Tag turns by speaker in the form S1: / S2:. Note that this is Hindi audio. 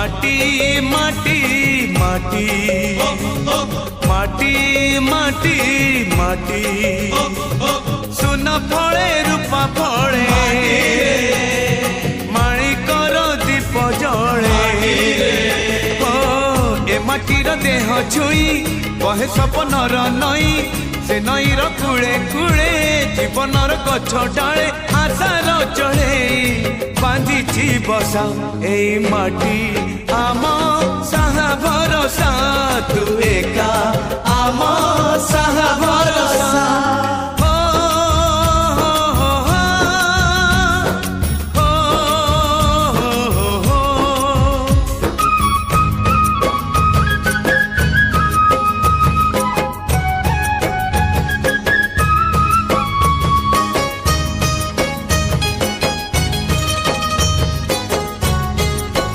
S1: माटी माटी माटी माटी माटी माटी सुन फले रूपा फले माणिकर दीप जले ए माटीर देह छुई कहे सपनर नई से नईर कूले कूले जीवनर गछ डाले आशार चढ़े बांधी बसा ए माटी